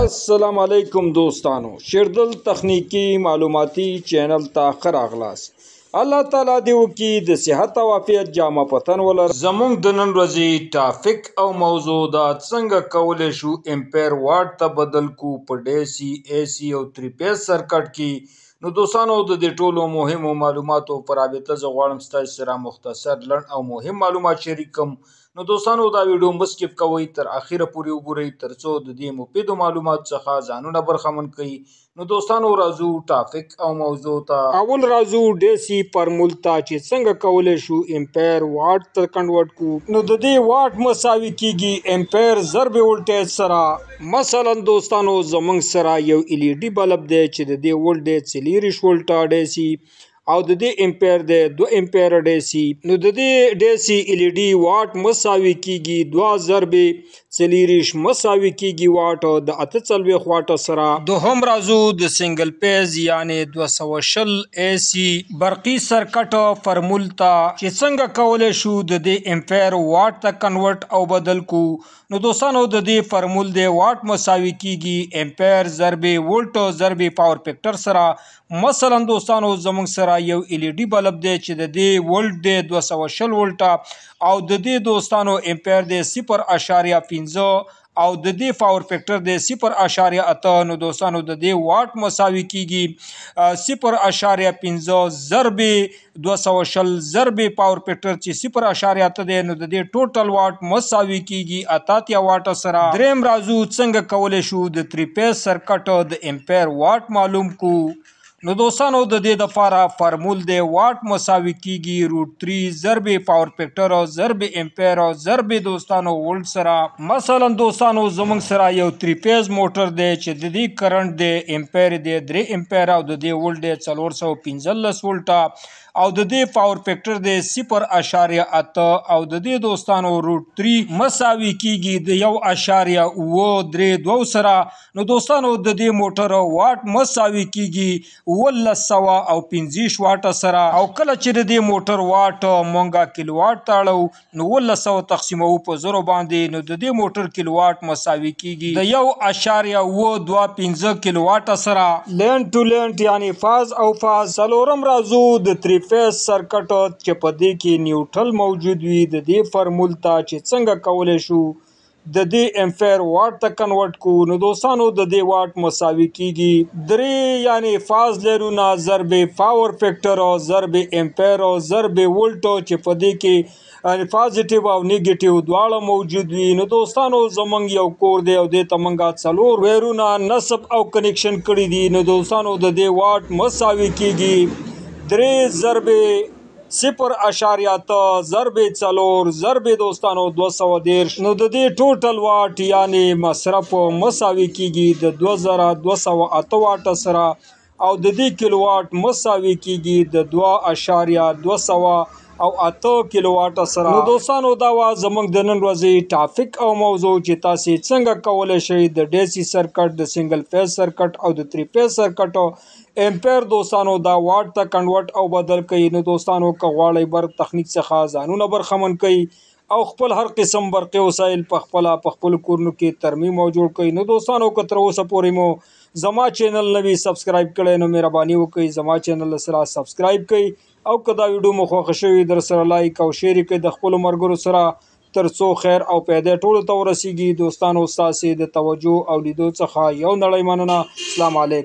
السلام علیکم دوستانو، شیردل تخنیکی معلوماتی چینل ته ښه راغلاست. الله تعالی دې وکړي د صحت او عافیت جامه پتن ولر. زموږ د نن ورځې ټاپک او موضوع دا څنګه کولی شو امپیر واټ ته بدل کو په ډي سي اے سي او 3 فیز سرکټ کې. نو دوستانو د دې ټولو مهمو معلوماتو پر رابطه زه غواړم ستاسو سره مختصر لنډ او مهم معلومات شریک کړم. نو دوستانو دا ویډیو مه سکپ کوئ، تر اخره پورې وګورئ ترڅو د دې مفیدو معلوماتو څخه ځانونه برخمن کړئ. نو دوستانو راځو ټاپک او موضوع ته. اول راځو ډي سي فارمول ته چې څنګه کولی شو امپیر واټ ته کنورټ کو. نو د دې واټ مساوي کیږي امپیر ضرب ولټیج سره. مثلا دوستانو زمونږ سره یو LED بلب دی چې د دې ولټیج 40 ولټه ډي سي او د دې امپیر دی 2 امپیر ډي سي. نو د دې ډي سي LED واټ مساوي کیږي 2 ضرب 40 مساوي کیږي واټ د 48 واټ سره. دوهم راځو د سنگل پیز یعنی 220 اے سی برقی سرکټ فارمول ته چې څنګه کولی شو د دې امپیر واټ ته کنورټ او بدل کو. نو دوستانو د دې فارمول دی واټ مساوي کیږي امپیر ضرب ولټ ضرب پاور فیکټر سره. مثلا دوستانو زموږ سره یو LED بلب دی چې د دې ولټ دی 220 ولټه او د دې دوستانو امپیر دی 0.5 او د دې پاور فیکټر دی 0.8. نو دوستانو د دې واټ مساوي کیږي 0.5 ضرب 220 ضرب پاور فیکټر چې 0.8 دی. نو د دې ټوټل واټ مساوي کیږي 88 واټ سره. دریم راځو څنګه کولی شو د 3 فیز سرکټ د امپیر واټ معلوم کو. نو دوستانو د دې لپاره فارمول دی واټ مساوي کیږي √3 ضرب پاور فیکټر ضرب امپیر ضرب دوستانو ولټ سره. مثلا دوستانو زموږ سره یو 3 فیز موټر دی چې د دې کرنٹ دی امپیر دی 3 امپیر او د دې ولټ دی 415 ولټه او د دې پاور فیکټر دی 0.8 او د دې دوستانو √3 مساوي کیږي د 1.32 سره. نو دوستانو د دې موټر واټ مساوي کیږي 1950 واټ سره. او کله چې د دې موټر واټ مونږه کیلو واټ تاړو نو 1900 تقسیمو په 0 باندې نو د دې موټر کیلو واټ مساوي کیږي د 1.25 کیلو واټ سره. لینډ ټو لینډ یعنی فاز او فاز. څلورم راځو د 3 فیز سرکټ چې په دې کې نیوټرل موجود وي د دې فارمول ته چې څنګه کولی شو د دې امپیر واټ ته کنورټ کو. نو دوستانو د دې واټ مساوي کیږي 3 یعنی فاز لرونه ضرب پاور فیکټر ضرب امپیر ضرب ولټ چې په دې کې پازیټیو او نیگیټیو دواړه موجود وي. نو دوستانو زمونږ یو کور دی او دې ته مونږه 4 ویرونه نصب او کنیکشن کړي دي. نو دوستانو د دې واټ مساوي کیږي 3 ضرب 0.8 ضرب 4 ضرب دوستانو 210. نو د دې ټوټل واټ یعنی مصرف مساوي کیږي د 2208 واټ سره او د دې کیلو واټ مساوي کیږي د 2.208 کیلو واټ سره. نو دوستانو دا وا زموږ د نن ورځې ټاپک او موضوع چې تاسو څنګه کولی شئ د ډي سي سرکټ د سنگل فیز سرکټ او د 3 فیز سرکټ امپیر دوستانو دا واټ ته کنورټ او بدل کړئ. نو دوستانو که غواړئ برق تخنیک څخه ځانونه برخمن کړئ او خپل هر قسم برقي وسایل په خپل کورونو کې ترمیم او جوړ کړئ. نو دوستانو که تر اوسه پورې مو زما چینل نه وي سبسکرایب کړی نو مهرباني وکړئ زما چینل سره سبسکرایب کړئ او که دا ویډیو مو خوښه شوې در سره لایک او شیر کړئ د خپلو ملګرو سره ترڅو خیر او پیدا ټولو ته ورسیږي. دوستانو ستاسې د توجه او لیدو څخه یو نړۍ مننه. السلام علیکم.